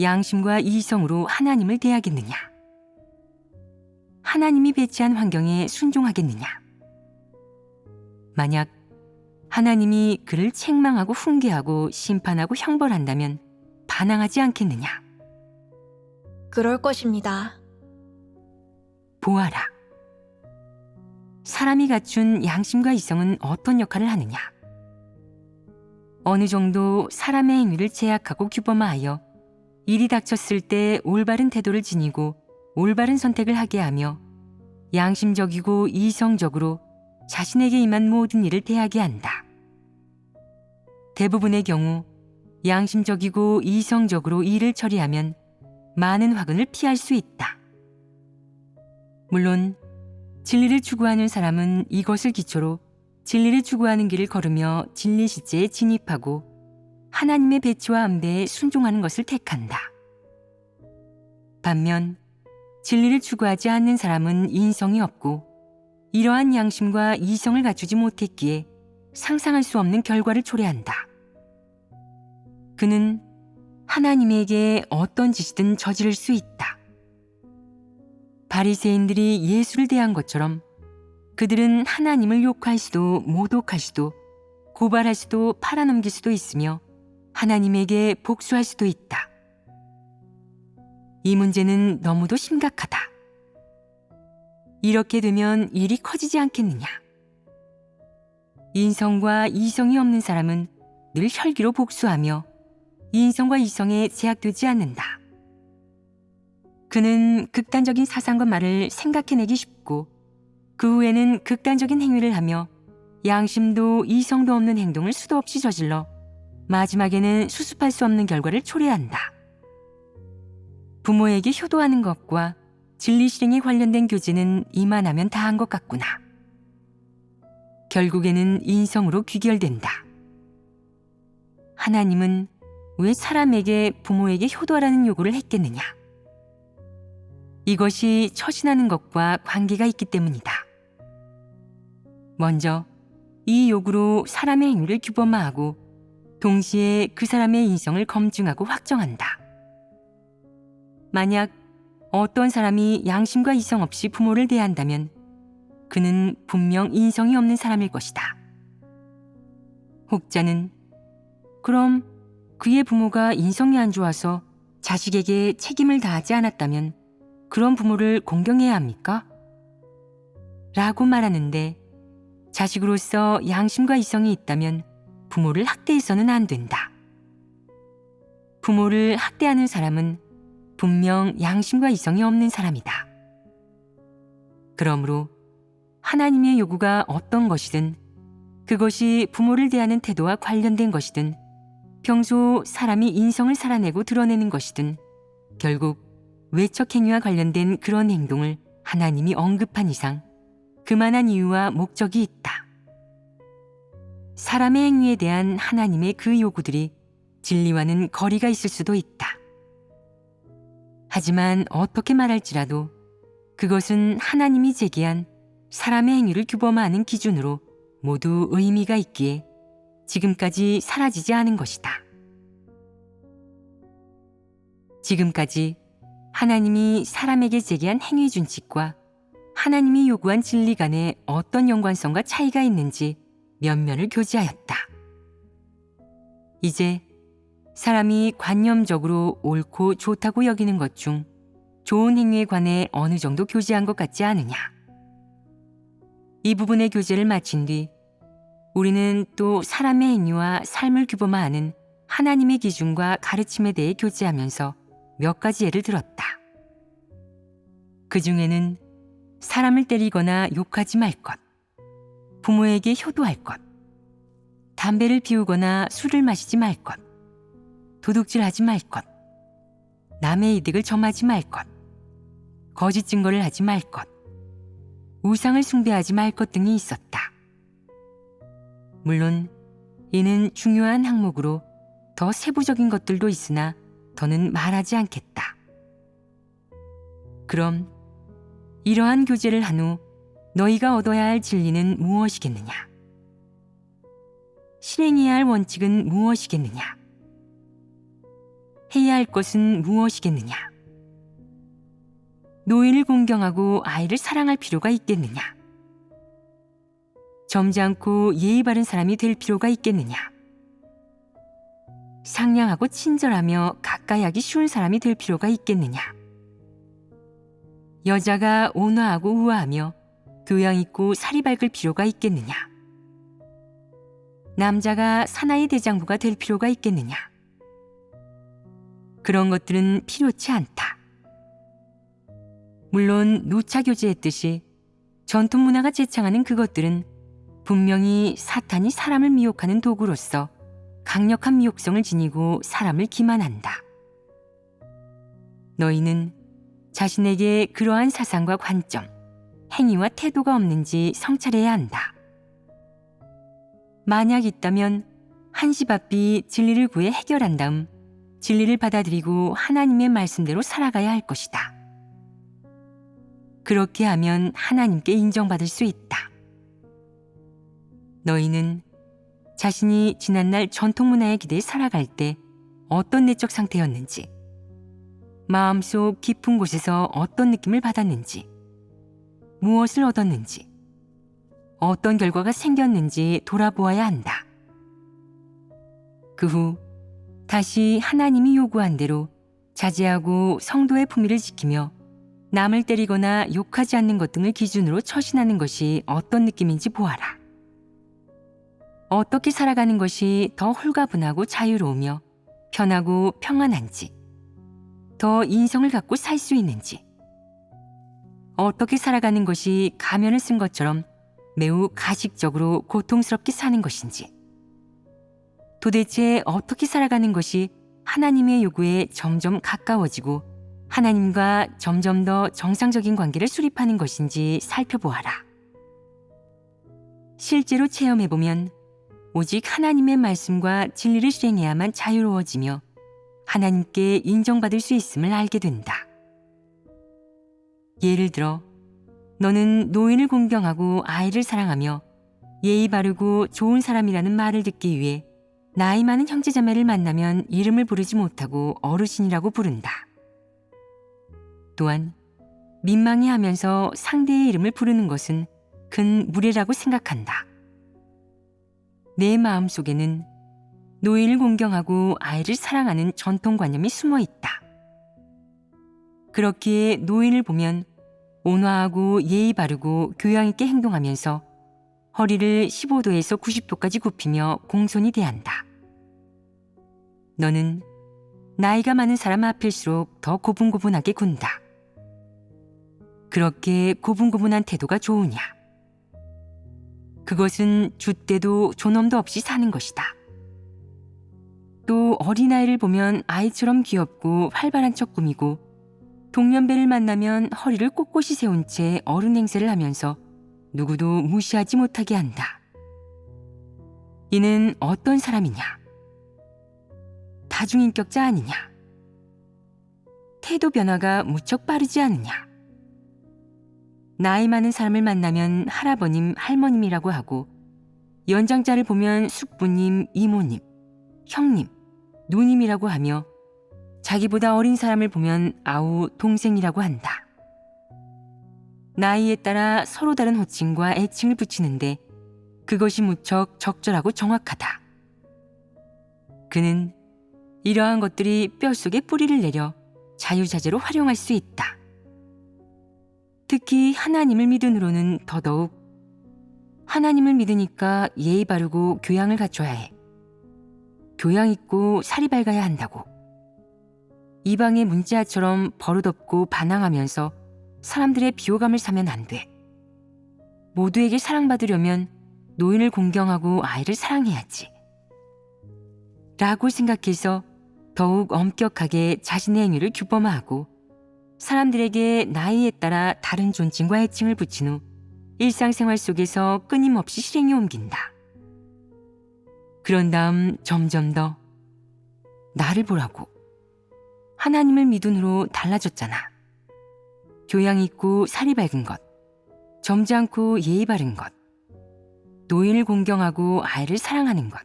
A: 양심과 이성으로 하나님을 대하겠느냐? 하나님이 배치한 환경에 순종하겠느냐? 만약 하나님이 그를 책망하고 훈계하고 심판하고 형벌한다면 반항하지 않겠느냐?
B: 그럴 것입니다.
A: 보아라. 사람이 갖춘 양심과 이성은 어떤 역할을 하느냐? 어느 정도 사람의 행위를 제약하고 규범화하여 일이 닥쳤을 때 올바른 태도를 지니고 올바른 선택을 하게 하며 양심적이고 이성적으로 자신에게 임한 모든 일을 대하게 한다. 대부분의 경우 양심적이고 이성적으로 일을 처리하면 많은 화근을 피할 수 있다. 물론 진리를 추구하는 사람은 이것을 기초로 진리를 추구하는 길을 걸으며 진리 실제에 진입하고 하나님의 배치와 안배에 순종하는 것을 택한다. 반면 진리를 추구하지 않는 사람은 인성이 없고 이러한 양심과 이성을 갖추지 못했기에 상상할 수 없는 결과를 초래한다. 그는 하나님에게 어떤 짓이든 저지를 수 있다. 바리새인들이 예수를 대한 것처럼 그들은 하나님을 욕할 수도 모독할 수도 고발할 수도 팔아넘길 수도 있으며 하나님에게 복수할 수도 있다. 이 문제는 너무도 심각하다. 이렇게 되면 일이 커지지 않겠느냐. 인성과 이성이 없는 사람은 늘 혈기로 복수하며 인성과 이성에 제약되지 않는다. 그는 극단적인 사상과 말을 생각해내기 쉽고 그 후에는 극단적인 행위를 하며 양심도 이성도 없는 행동을 수도 없이 저질러 마지막에는 수습할 수 없는 결과를 초래한다. 부모에게 효도하는 것과 진리 실행에 관련된 교제는 이만하면 다한 것 같구나. 결국에는 인성으로 귀결된다. 하나님은 왜 사람에게 부모에게 효도하라는 요구를 했겠느냐? 이것이 처신하는 것과 관계가 있기 때문이다. 먼저 이 요구로 사람의 행위를 규범화하고 동시에 그 사람의 인성을 검증하고 확정한다. 만약 어떤 사람이 양심과 이성 없이 부모를 대한다면 그는 분명 인성이 없는 사람일 것이다. 혹자는 그럼 그의 부모가 인성이 안 좋아서 자식에게 책임을 다하지 않았다면 그런 부모를 공경해야 합니까? 라고 말하는데 자식으로서 양심과 이성이 있다면 부모를 학대해서는 안 된다. 부모를 학대하는 사람은 분명 양심과 이성이 없는 사람이다. 그러므로 하나님의 요구가 어떤 것이든 그것이 부모를 대하는 태도와 관련된 것이든 평소 사람이 인성을 살아내고 드러내는 것이든 결국 외적 행위와 관련된 그런 행동을 하나님이 언급한 이상 그만한 이유와 목적이 있다. 사람의 행위에 대한 하나님의 그 요구들이 진리와는 거리가 있을 수도 있다. 하지만 어떻게 말할지라도 그것은 하나님이 제기한 사람의 행위를 규범화하는 기준으로 모두 의미가 있기에 지금까지 사라지지 않은 것이다. 지금까지 하나님이 사람에게 제기한 행위 준칙과 하나님이 요구한 진리 간에 어떤 연관성과 차이가 있는지 면면을 교제하였다. 이제 사람이 관념적으로 옳고 좋다고 여기는 것 중 좋은 행위에 관해 어느 정도 교제한 것 같지 않으냐. 이 부분의 교제를 마친 뒤 우리는 또 사람의 행위와 삶을 규범화하는 하나님의 기준과 가르침에 대해 교제하면서 몇 가지 예를 들었다. 그 중에는 사람을 때리거나 욕하지 말 것, 부모에게 효도할 것, 담배를 피우거나 술을 마시지 말 것, 도둑질하지 말 것, 남의 이득을 점하지 말 것, 거짓 증거를 하지 말 것, 우상을 숭배하지 말 것 등이 있었다. 물론 이는 중요한 항목으로 더 세부적인 것들도 있으나 더는 말하지 않겠다. 그럼 이러한 교제를 한 후 너희가 얻어야 할 진리는 무엇이겠느냐? 실행해야 할 원칙은 무엇이겠느냐? 해야 할 것은 무엇이겠느냐? 노인을 공경하고 아이를 사랑할 필요가 있겠느냐? 점잖고 예의 바른 사람이 될 필요가 있겠느냐? 상냥하고 친절하며 가까이 하기 쉬운 사람이 될 필요가 있겠느냐? 여자가 온화하고 우아하며 교양 있고 살이 밝을 필요가 있겠느냐? 남자가 사나이 대장부가 될 필요가 있겠느냐? 그런 것들은 필요치 않다. 물론 누차 교제했듯이 전통 문화가 제창하는 그것들은 분명히 사탄이 사람을 미혹하는 도구로서 강력한 미혹성을 지니고 사람을 기만한다. 너희는 자신에게 그러한 사상과 관점, 행위와 태도가 없는지 성찰해야 한다. 만약 있다면 한시바삐 진리를 구해 해결한 다음 진리를 받아들이고 하나님의 말씀대로 살아가야 할 것이다. 그렇게 하면 하나님께 인정받을 수 있다. 너희는 자신이 지난날 전통문화에 기대해 살아갈 때 어떤 내적 상태였는지, 마음속 깊은 곳에서 어떤 느낌을 받았는지, 무엇을 얻었는지, 어떤 결과가 생겼는지 돌아보아야 한다. 그 후 다시 하나님이 요구한 대로 자제하고 성도의 품위를 지키며 남을 때리거나 욕하지 않는 것 등을 기준으로 처신하는 것이 어떤 느낌인지 보아라. 어떻게 살아가는 것이 더 홀가분하고 자유로우며 편하고 평안한지, 더 인성을 갖고 살 수 있는지, 어떻게 살아가는 것이 가면을 쓴 것처럼 매우 가식적으로 고통스럽게 사는 것인지, 도대체 어떻게 살아가는 것이 하나님의 요구에 점점 가까워지고 하나님과 점점 더 정상적인 관계를 수립하는 것인지 살펴보아라. 실제로 체험해보면 오직 하나님의 말씀과 진리를 실행해야만 자유로워지며 하나님께 인정받을 수 있음을 알게 된다. 예를 들어 너는 노인을 공경하고 아이를 사랑하며 예의 바르고 좋은 사람이라는 말을 듣기 위해 나이 많은 형제자매를 만나면 이름을 부르지 못하고 어르신이라고 부른다. 또한 민망해하면서 상대의 이름을 부르는 것은 큰 무례라고 생각한다. 내 마음속에는 노인을 공경하고 아이를 사랑하는 전통관념이 숨어 있다. 그렇기에 노인을 보면 온화하고 예의 바르고 교양 있게 행동하면서 허리를 15도에서 90도까지 굽히며 공손히 대한다. 너는 나이가 많은 사람 앞일수록 더 고분고분하게 군다. 그렇게 고분고분한 태도가 좋으냐? 그것은 줏대도 존엄도 없이 사는 것이다. 또 어린아이를 보면 아이처럼 귀엽고 활발한 척 꾸미고 동년배를 만나면 허리를 꼿꼿이 세운 채 어른 행세를 하면서 누구도 무시하지 못하게 한다. 이는 어떤 사람이냐? 다중인격자 아니냐? 태도 변화가 무척 빠르지 않으냐? 나이 많은 사람을 만나면 할아버님, 할머님이라고 하고 연장자를 보면 숙부님, 이모님, 형님, 누님이라고 하며 자기보다 어린 사람을 보면 아우, 동생이라고 한다. 나이에 따라 서로 다른 호칭과 애칭을 붙이는데 그것이 무척 적절하고 정확하다. 그는 이러한 것들이 뼛속에 뿌리를 내려 자유자재로 활용할 수 있다. 특히 하나님을 믿음으로는 더더욱 하나님을 믿으니까 예의 바르고 교양을 갖춰야 해. 교양 있고 살이 밝아야 한다고. 이방의 문지하처럼 버릇없고 반항하면서 사람들의 비호감을 사면 안 돼. 모두에게 사랑받으려면 노인을 공경하고 아이를 사랑해야지. 라고 생각해서 더욱 엄격하게 자신의 행위를 규범화하고 사람들에게 나이에 따라 다른 존칭과 애칭을 붙인 후 일상생활 속에서 끊임없이 실행에 옮긴다. 그런 다음 점점 더 나를 보라고. 하나님을 믿은 후로 달라졌잖아. 교양 있고 살이 밝은 것, 점잖고 예의 바른 것, 노인을 공경하고 아이를 사랑하는 것,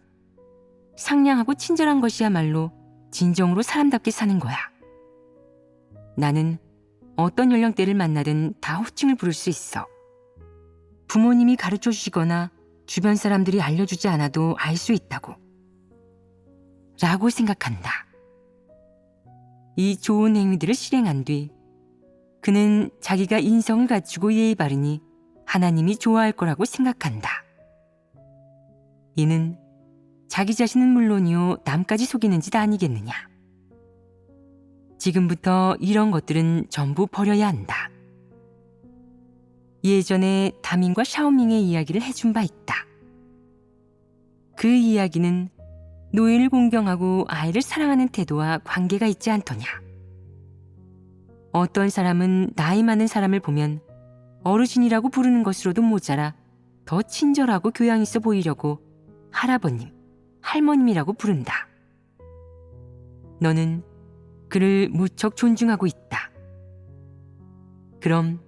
A: 상냥하고 친절한 것이야말로 진정으로 사람답게 사는 거야. 나는 어떤 연령대를 만나든 다 호칭을 부를 수 있어. 부모님이 가르쳐 주시거나 주변 사람들이 알려주지 않아도 알 수 있다고. 라고 생각한다. 이 좋은 행위들을 실행한 뒤 그는 자기가 인성을 갖추고 예의 바르니 하나님이 좋아할 거라고 생각한다. 이는 자기 자신은 물론이요 남까지 속이는 짓 아니겠느냐. 지금부터 이런 것들은 전부 버려야 한다. 예전에 다민과 샤오밍의 이야기를 해준 바 있다. 그 이야기는 노인을 공경하고 아이를 사랑하는 태도와 관계가 있지 않더냐. 어떤 사람은 나이 많은 사람을 보면 어르신이라고 부르는 것으로도 모자라 더 친절하고 교양 있어 보이려고 할아버님, 할머님이라고 부른다. 너는 그를 무척 존중하고 있다. 그럼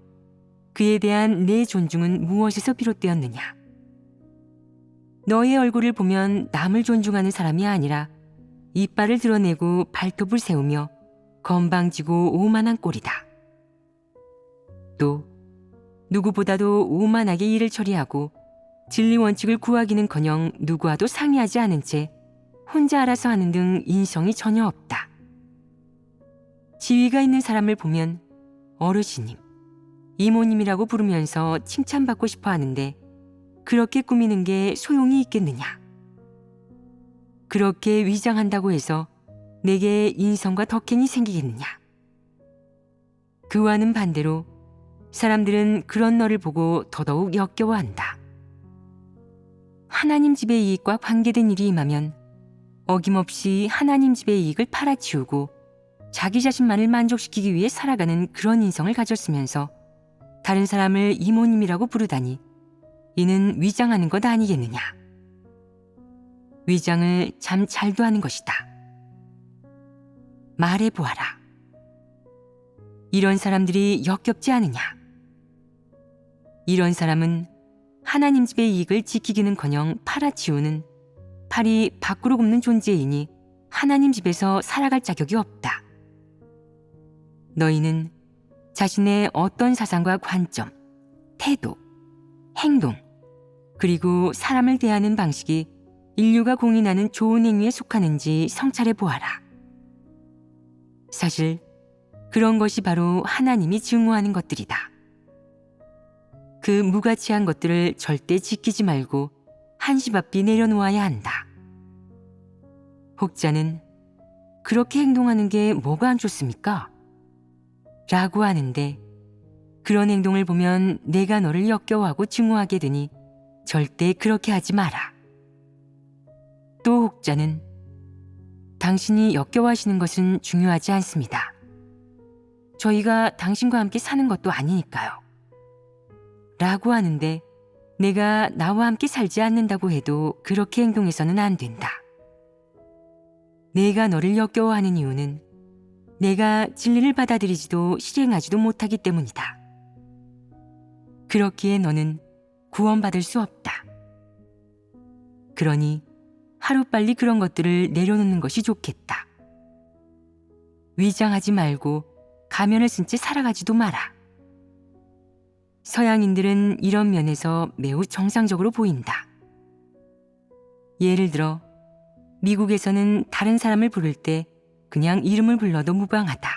A: 그에 대한 내 존중은 무엇에서 비롯되었느냐? 너의 얼굴을 보면 남을 존중하는 사람이 아니라 이빨을 드러내고 발톱을 세우며 건방지고 오만한 꼴이다. 또 누구보다도 오만하게 일을 처리하고 진리 원칙을 구하기는커녕 누구와도 상의하지 않은 채 혼자 알아서 하는 등 인성이 전혀 없다. 지위가 있는 사람을 보면 어르신님, 이모님이라고 부르면서 칭찬받고 싶어 하는데 그렇게 꾸미는 게 소용이 있겠느냐? 그렇게 위장한다고 해서 내게 인성과 덕행이 생기겠느냐? 그와는 반대로 사람들은 그런 너를 보고 더더욱 역겨워한다. 하나님 집의 이익과 관계된 일이 임하면 어김없이 하나님 집의 이익을 팔아치우고 자기 자신만을 만족시키기 위해 살아가는 그런 인성을 가졌으면서 다른 사람을 이모님이라고 부르다니 이는 위장하는 것 아니겠느냐. 위장을 참 잘도 하는 것이다. 말해보아라. 이런 사람들이 역겹지 않으냐. 이런 사람은 하나님 집의 이익을 지키기는커녕 팔아치우는 팔이 밖으로 굽는 존재이니 하나님 집에서 살아갈 자격이 없다. 너희는 자신의 어떤 사상과 관점, 태도, 행동, 그리고 사람을 대하는 방식이 인류가 공인하는 좋은 행위에 속하는지 성찰해 보아라. 사실 그런 것이 바로 하나님이 증오하는 것들이다. 그 무가치한 것들을 절대 지키지 말고 한시바삐 내려놓아야 한다. 혹자는 그렇게 행동하는 게 뭐가 안 좋습니까? 라고 하는데 그런 행동을 보면 내가 너를 역겨워하고 증오하게 되니 절대 그렇게 하지 마라. 또 혹자는 당신이 역겨워하시는 것은 중요하지 않습니다. 저희가 당신과 함께 사는 것도 아니니까요. 라고 하는데 내가 나와 함께 살지 않는다고 해도 그렇게 행동해서는 안 된다. 내가 너를 역겨워하는 이유는 내가 진리를 받아들이지도 실행하지도 못하기 때문이다. 그렇기에 너는 구원받을 수 없다. 그러니 하루빨리 그런 것들을 내려놓는 것이 좋겠다. 위장하지 말고 가면을 쓴 채 살아가지도 마라. 서양인들은 이런 면에서 매우 정상적으로 보인다. 예를 들어 미국에서는 다른 사람을 부를 때 그냥 이름을 불러도 무방하다.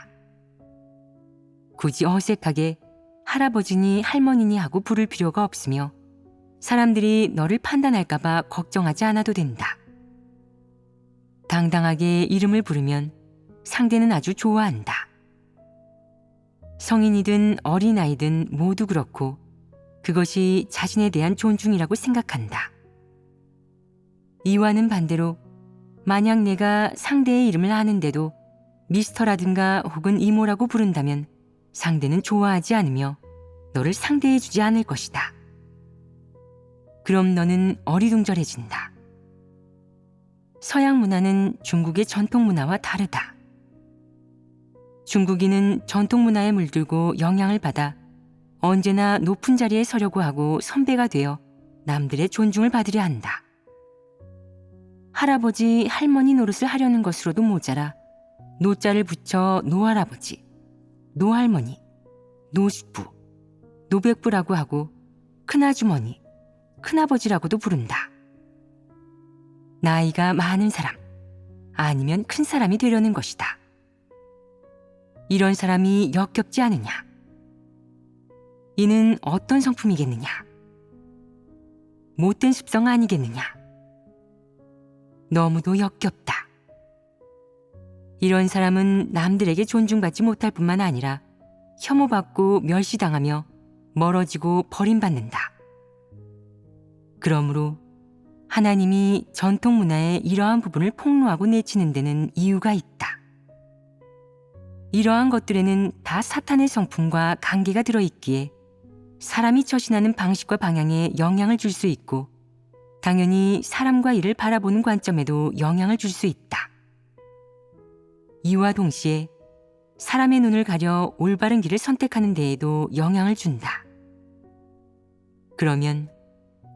A: 굳이 어색하게 할아버지니 할머니니 하고 부를 필요가 없으며 사람들이 너를 판단할까 봐 걱정하지 않아도 된다. 당당하게 이름을 부르면 상대는 아주 좋아한다. 성인이든 어린아이든 모두 그렇고 그것이 자신에 대한 존중이라고 생각한다. 이와는 반대로 만약 내가 상대의 이름을 아는데도 미스터라든가 혹은 이모라고 부른다면 상대는 좋아하지 않으며 너를 상대해주지 않을 것이다. 그럼 너는 어리둥절해진다. 서양 문화는 중국의 전통 문화와 다르다. 중국인은 전통 문화에 물들고 영향을 받아 언제나 높은 자리에 서려고 하고 선배가 되어 남들의 존중을 받으려 한다. 할아버지, 할머니 노릇을 하려는 것으로도 모자라 노자를 붙여 노할아버지, 노할머니, 노숙부, 노백부라고 하고 큰아주머니, 큰아버지라고도 부른다. 나이가 많은 사람, 아니면 큰 사람이 되려는 것이다. 이런 사람이 역겹지 않으냐? 이는 어떤 성품이겠느냐? 못된 습성 아니겠느냐? 너무도 역겹다. 이런 사람은 남들에게 존중받지 못할 뿐만 아니라 혐오받고 멸시당하며 멀어지고 버림받는다. 그러므로 하나님이 전통 문화의 이러한 부분을 폭로하고 내치는 데는 이유가 있다. 이러한 것들에는 다 사탄의 성품과 관계가 들어있기에 사람이 처신하는 방식과 방향에 영향을 줄 수 있고 당연히 사람과 이를 바라보는 관점에도 영향을 줄 수 있다. 이와 동시에 사람의 눈을 가려 올바른 길을 선택하는 데에도 영향을 준다. 그러면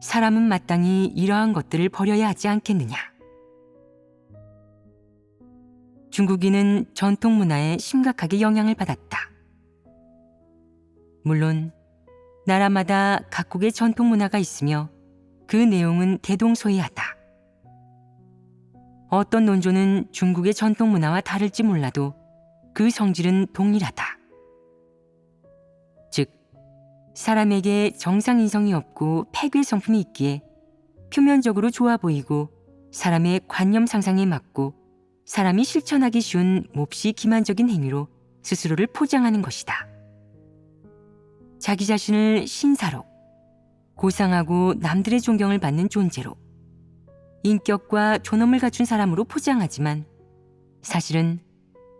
A: 사람은 마땅히 이러한 것들을 버려야 하지 않겠느냐? 중국인은 전통 문화에 심각하게 영향을 받았다. 물론 나라마다 각국의 전통 문화가 있으며 그 내용은 대동소이하다. 어떤 논조는 중국의 전통 문화와 다를지 몰라도 그 성질은 동일하다. 즉, 사람에게 정상 인성이 없고 폐괴 성품이 있기에 표면적으로 좋아 보이고 사람의 관념 상상에 맞고 사람이 실천하기 쉬운 몹시 기만적인 행위로 스스로를 포장하는 것이다. 자기 자신을 신사로, 고상하고 남들의 존경을 받는 존재로, 인격과 존엄을 갖춘 사람으로 포장하지만 사실은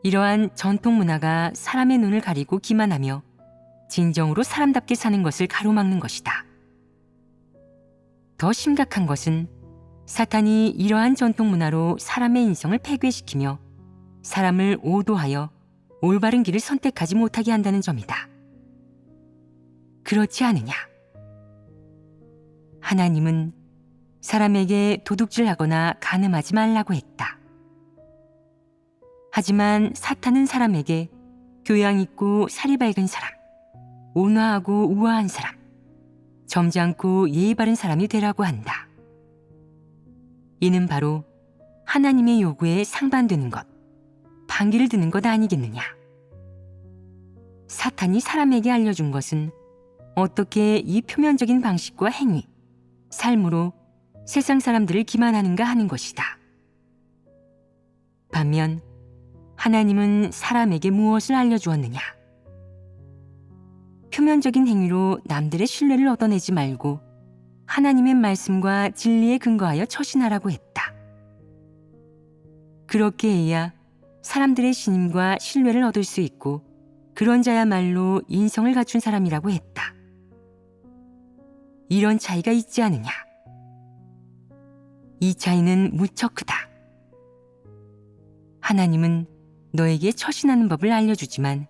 A: 이러한 전통 문화가 사람의 눈을 가리고 기만하며 진정으로 사람답게 사는 것을 가로막는 것이다. 더 심각한 것은 사탄이 이러한 전통 문화로 사람의 인성을 폐괴시키며 사람을 오도하여 올바른 길을 선택하지 못하게 한다는 점이다. 그렇지 않으냐? 하나님은 사람에게 도둑질하거나 간음하지 말라고 했다. 하지만 사탄은 사람에게 교양 있고 살이 밝은 사람, 온화하고 우아한 사람, 점잖고 예의 바른 사람이 되라고 한다. 이는 바로 하나님의 요구에 상반되는 것, 반기를 드는 것 아니겠느냐? 사탄이 사람에게 알려준 것은 어떻게 이 표면적인 방식과 행위, 삶으로 세상 사람들을 기만하는가 하는 것이다. 반면 하나님은 사람에게 무엇을 알려주었느냐? 표면적인 행위로 남들의 신뢰를 얻어내지 말고 하나님의 말씀과 진리에 근거하여 처신하라고 했다. 그렇게 해야 사람들의 신임과 신뢰를 얻을 수 있고 그런 자야말로 인성을 갖춘 사람이라고 했다. 이런 차이가 있지 않느냐? 이 차이는 무척 크다. 하나님은 너에게 처신하는 법을 알려주지만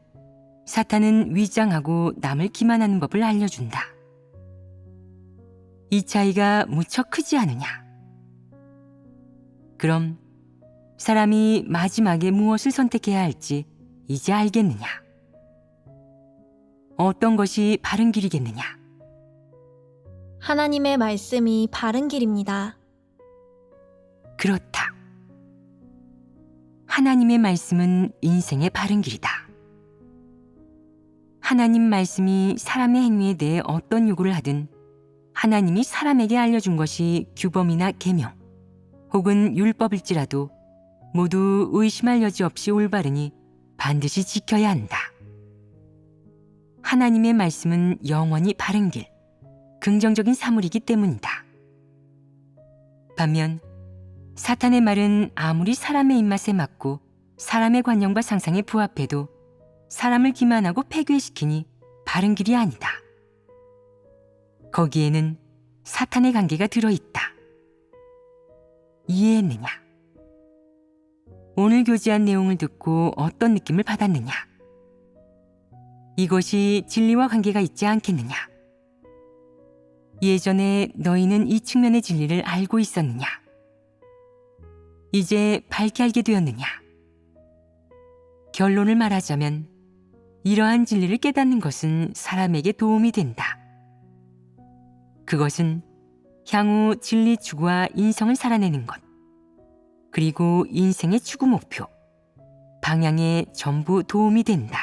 A: 사탄은 위장하고 남을 기만하는 법을 알려준다. 이 차이가 무척 크지 않으냐? 그럼 사람이 마지막에 무엇을 선택해야 할지 이제 알겠느냐? 어떤 것이 바른 길이겠느냐?
B: 하나님의 말씀이 바른 길입니다.
A: 그렇다. 하나님의 말씀은 인생의 바른 길이다. 하나님 말씀이 사람의 행위에 대해 어떤 요구를 하든 하나님이 사람에게 알려준 것이 규범이나 계명 혹은 율법일지라도 모두 의심할 여지 없이 올바르니 반드시 지켜야 한다. 하나님의 말씀은 영원히 바른 길, 긍정적인 사물이기 때문이다. 반면 사탄의 말은 아무리 사람의 입맛에 맞고 사람의 관념과 상상에 부합해도 사람을 기만하고 폐괴시키니 바른 길이 아니다. 거기에는 사탄의 관계가 들어있다. 이해했느냐? 오늘 교제한 내용을 듣고 어떤 느낌을 받았느냐? 이것이 진리와 관계가 있지 않겠느냐? 예전에 너희는 이 측면의 진리를 알고 있었느냐? 이제 밝게 알게 되었느냐? 결론을 말하자면 이러한 진리를 깨닫는 것은 사람에게 도움이 된다. 그것은 향후 진리 추구와 인성을 살아내는 것, 그리고 인생의 추구 목표, 방향에 전부 도움이 된다.